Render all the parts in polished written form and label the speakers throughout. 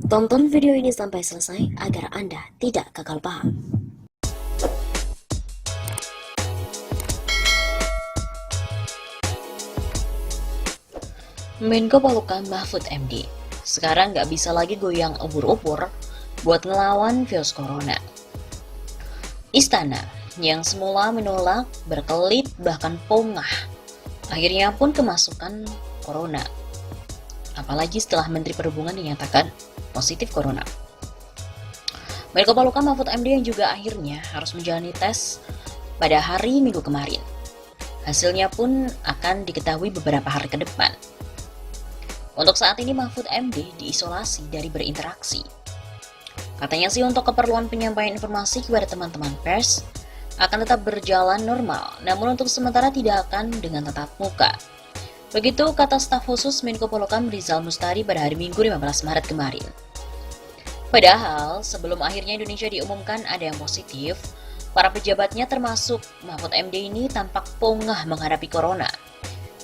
Speaker 1: Tonton video ini sampai selesai agar Anda tidak gagal paham. Menko Polhukam Mahfud MD sekarang nggak bisa lagi goyang ubur-ubur buat ngelawan virus corona. Istana yang semula menolak, berkelit, bahkan pongah, akhirnya pun kemasukan corona. Apalagi setelah Menteri Perhubungan dinyatakan positif corona. Menko Polhukam Mahfud MD yang juga akhirnya harus menjalani tes pada hari Minggu kemarin. Hasilnya pun akan diketahui beberapa hari ke depan. Untuk saat ini Mahfud MD diisolasi dari berinteraksi. Katanya sih untuk keperluan penyampaian informasi kepada teman-teman pers akan tetap berjalan normal, namun untuk sementara tidak akan dengan tatap muka. Begitu kata staf khusus Menko Polhukam Rizal Mustari pada hari Minggu 15 Maret kemarin. Padahal sebelum akhirnya Indonesia diumumkan ada yang positif, para pejabatnya termasuk Mahfud MD ini tampak pongah menghadapi corona.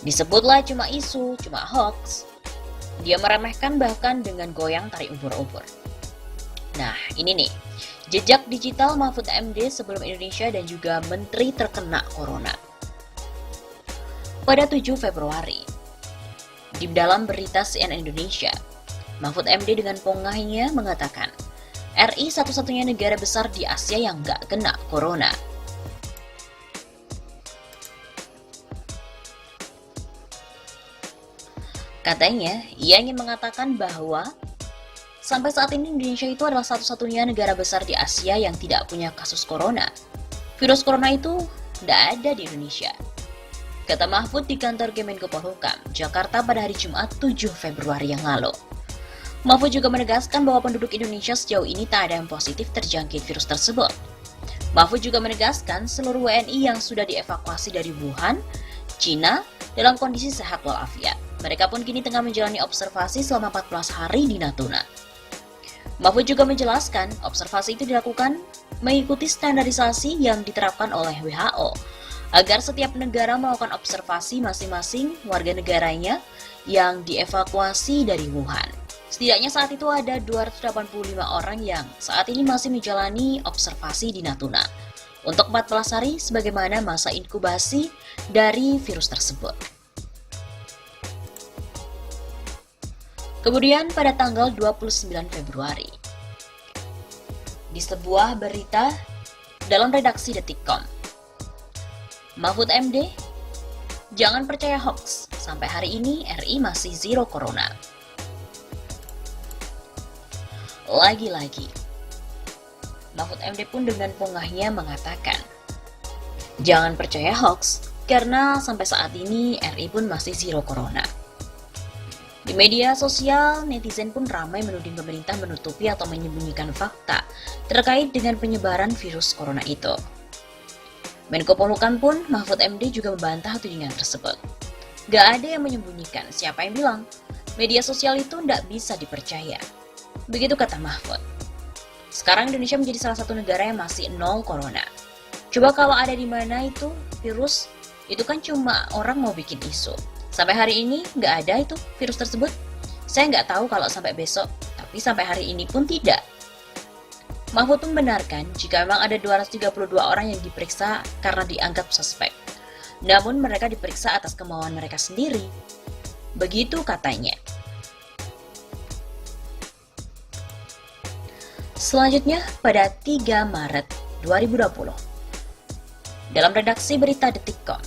Speaker 1: Disebutlah cuma isu, cuma hoax. Dia meremehkan bahkan dengan goyang tarik ubur-ubur. Nah, ini nih, jejak digital Mahfud MD sebelum Indonesia dan juga menteri terkena corona. Pada 7 Februari, di dalam berita CNN Indonesia, Mahfud MD dengan pongahnya mengatakan, RI satu-satunya negara besar di Asia yang nggak kena corona. Katanya, ia ingin mengatakan bahwa sampai saat ini Indonesia itu adalah satu-satunya negara besar di Asia yang tidak punya kasus corona. Virus corona itu tidak ada di Indonesia. Kata Mahfud di kantor Kemenko Polhukam, Jakarta pada hari Jumat 7 Februari yang lalu. Mahfud juga menegaskan bahwa penduduk Indonesia sejauh ini tak ada yang positif terjangkit virus tersebut. Mahfud juga menegaskan seluruh WNI yang sudah dievakuasi dari Wuhan, Cina, dalam kondisi sehat walafiat. Mereka pun kini tengah menjalani observasi selama 14 hari di Natuna. Mahfud juga menjelaskan, observasi itu dilakukan mengikuti standarisasi yang diterapkan oleh WHO, agar setiap negara melakukan observasi masing-masing warga negaranya yang dievakuasi dari Wuhan. Setidaknya saat itu ada 285 orang yang saat ini masih menjalani observasi di Natuna untuk 14 hari sebagaimana masa inkubasi dari virus tersebut. Kemudian pada tanggal 29 Februari, di sebuah berita dalam redaksi Detik.com, Mahfud MD, jangan percaya hoax, sampai hari ini RI masih zero corona. Lagi-lagi, Mahfud MD pun dengan pongahnya mengatakan, jangan percaya hoax, karena sampai saat ini RI pun masih zero corona. Di media sosial, netizen pun ramai menuding pemerintah menutupi atau menyembunyikan fakta terkait dengan penyebaran virus corona itu. Menko Polhukam pun, Mahfud MD juga membantah tudingan tersebut. Gak ada yang menyembunyikan, siapa yang bilang? Media sosial itu nggak bisa dipercaya. Begitu kata Mahfud. Sekarang Indonesia menjadi salah satu negara yang masih nol corona. Coba kalau ada di mana itu virus, itu kan cuma orang mau bikin isu. Sampai hari ini nggak ada itu virus tersebut. Saya nggak tahu kalau sampai besok, tapi sampai hari ini pun tidak. Mahfud membenarkan jika memang ada 232 orang yang diperiksa karena dianggap suspek. Namun mereka diperiksa atas kemauan mereka sendiri. Begitu katanya. Selanjutnya pada 3 Maret 2020, dalam redaksi berita Detik.com,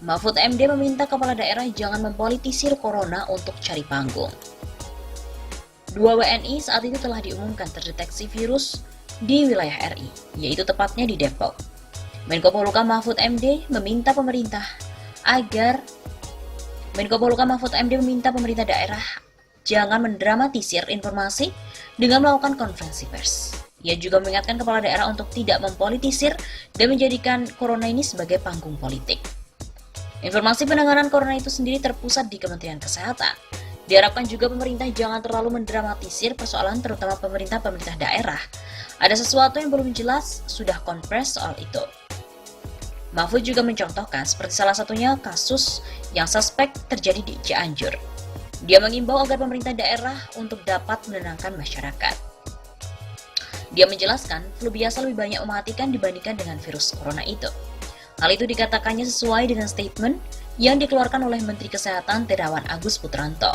Speaker 1: Mahfud MD meminta kepala daerah jangan mempolitisir corona untuk cari panggung. 2 WNI saat itu telah diumumkan terdeteksi virus di wilayah RI, yaitu tepatnya di Depok. Menko Polhukam Mahfud MD meminta pemerintah daerah jangan mendramatisir informasi dengan melakukan konferensi pers. Ia juga mengingatkan kepala daerah untuk tidak mempolitisir dan menjadikan corona ini sebagai panggung politik. Informasi penanganan corona itu sendiri terpusat di Kementerian Kesehatan. Diharapkan juga pemerintah jangan terlalu mendramatisir persoalan, terutama pemerintah daerah. Ada sesuatu yang belum jelas, sudah konfres soal itu. Mahfud juga mencontohkan seperti salah satunya kasus yang suspek terjadi di Cianjur. Dia mengimbau agar pemerintah daerah untuk dapat menenangkan masyarakat. Dia menjelaskan, flu biasa lebih banyak mematikan dibandingkan dengan virus corona itu. Hal itu dikatakannya sesuai dengan statement yang dikeluarkan oleh Menteri Kesehatan Terawan Agus Putranto.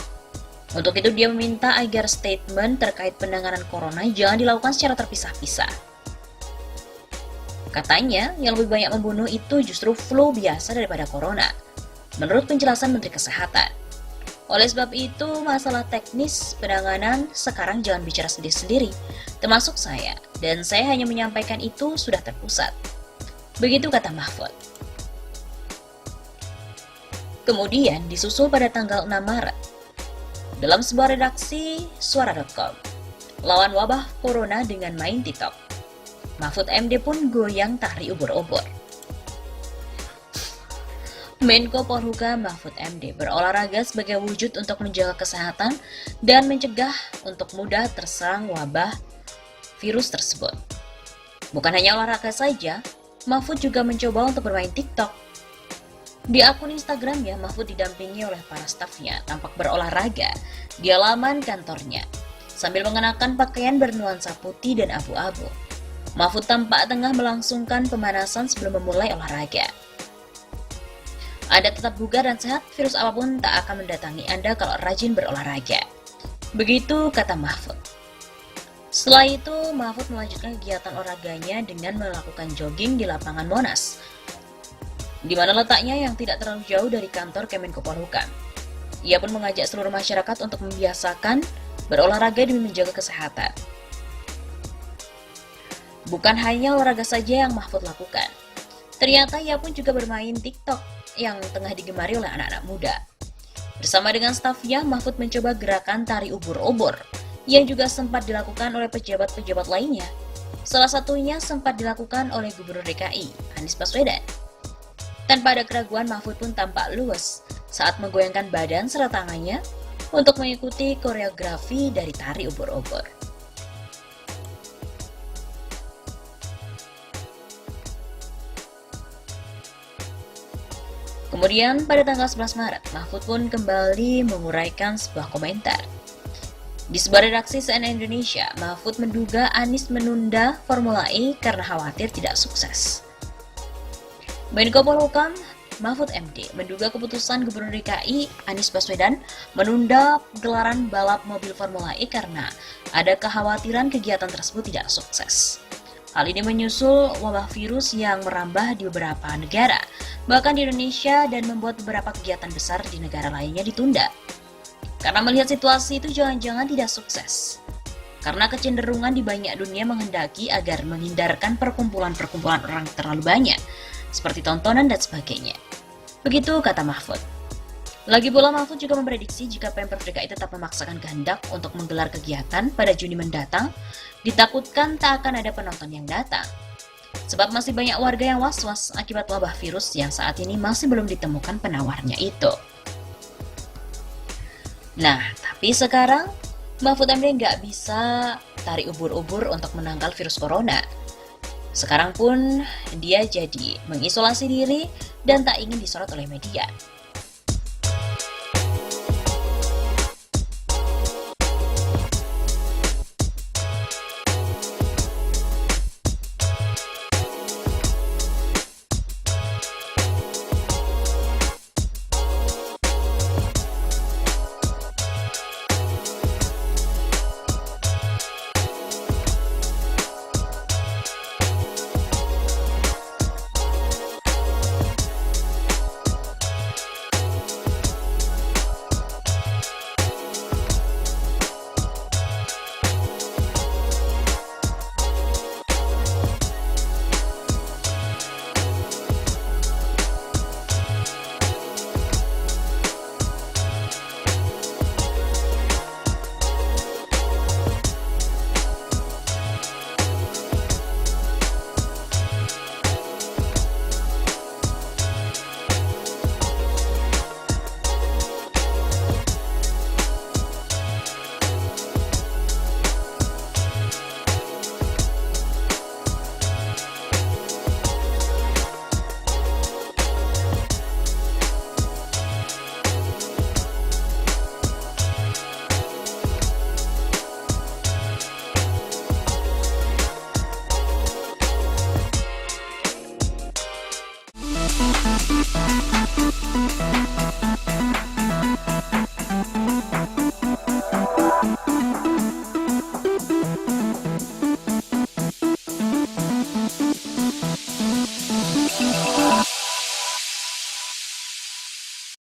Speaker 1: Untuk itu dia meminta agar statement terkait penanganan corona jangan dilakukan secara terpisah-pisah. Katanya, yang lebih banyak membunuh itu justru flu biasa daripada corona, menurut penjelasan Menteri Kesehatan. Oleh sebab itu, masalah teknis penanganan sekarang jangan bicara sendiri-sendiri, termasuk saya, dan saya hanya menyampaikan itu sudah terpusat. Begitu kata Mahfud. Kemudian disusul pada tanggal 6 Maret. Dalam sebuah redaksi suara.com, lawan wabah corona dengan main TikTok. Mahfud MD pun goyang tari ubur-ubur. Menko Polhukam Mahfud MD berolahraga sebagai wujud untuk menjaga kesehatan dan mencegah untuk mudah terserang wabah virus tersebut. Bukan hanya olahraga saja, Mahfud juga mencoba untuk bermain TikTok. Di akun Instagramnya, Mahfud didampingi oleh para stafnya tampak berolahraga di halaman kantornya sambil mengenakan pakaian bernuansa putih dan abu-abu. Mahfud tampak tengah melangsungkan pemanasan sebelum memulai olahraga. Anda tetap bugar dan sehat, virus apapun tak akan mendatangi Anda kalau rajin berolahraga. Begitu kata Mahfud. Setelah itu, Mahfud melanjutkan kegiatan olahraganya dengan melakukan jogging di lapangan Monas, di mana letaknya yang tidak terlalu jauh dari kantor Kemenko Polhukam. Ia pun mengajak seluruh masyarakat untuk membiasakan berolahraga demi menjaga kesehatan. Bukan hanya olahraga saja yang Mahfud lakukan. Ternyata ia pun juga bermain TikTok yang tengah digemari oleh anak-anak muda. Bersama dengan stafnya, Mahfud mencoba gerakan tari ubur-ubur yang juga sempat dilakukan oleh pejabat-pejabat lainnya. Salah satunya sempat dilakukan oleh Gubernur DKI, Anies Baswedan. Tanpa ada keraguan, Mahfud pun tampak luwes saat menggoyangkan badan serta tangannya untuk mengikuti koreografi dari tari ubur-ubur. Kemudian pada tanggal 11 Maret, Mahfud pun kembali menguraikan sebuah komentar. Di sebuah redaksi CNN Indonesia, Mahfud menduga Anies menunda Formula E karena khawatir tidak sukses. Menko Polhukam Mahfud MD menduga keputusan Gubernur DKI Anies Baswedan menunda gelaran balap mobil Formula E karena ada kekhawatiran kegiatan tersebut tidak sukses. Hal ini menyusul wabah virus yang merambah di beberapa negara, bahkan di Indonesia, dan membuat beberapa kegiatan besar di negara lainnya ditunda. Karena melihat situasi itu jangan-jangan tidak sukses. Karena kecenderungan di banyak dunia menghendaki agar menghindarkan perkumpulan-perkumpulan orang terlalu banyak, seperti tontonan dan sebagainya. Begitu kata Mahfud. Lagi pula Mahfud juga memprediksi jika Pemprov DKI tetap memaksakan kehendak untuk menggelar kegiatan pada Juni mendatang, ditakutkan tak akan ada penonton yang datang. Sebab masih banyak warga yang was-was akibat wabah virus yang saat ini masih belum ditemukan penawarnya itu. Nah, tapi sekarang Mahfud MD nggak bisa tarik ubur-ubur untuk menangkal virus corona. Sekarang pun dia jadi mengisolasi diri dan tak ingin disorot oleh media.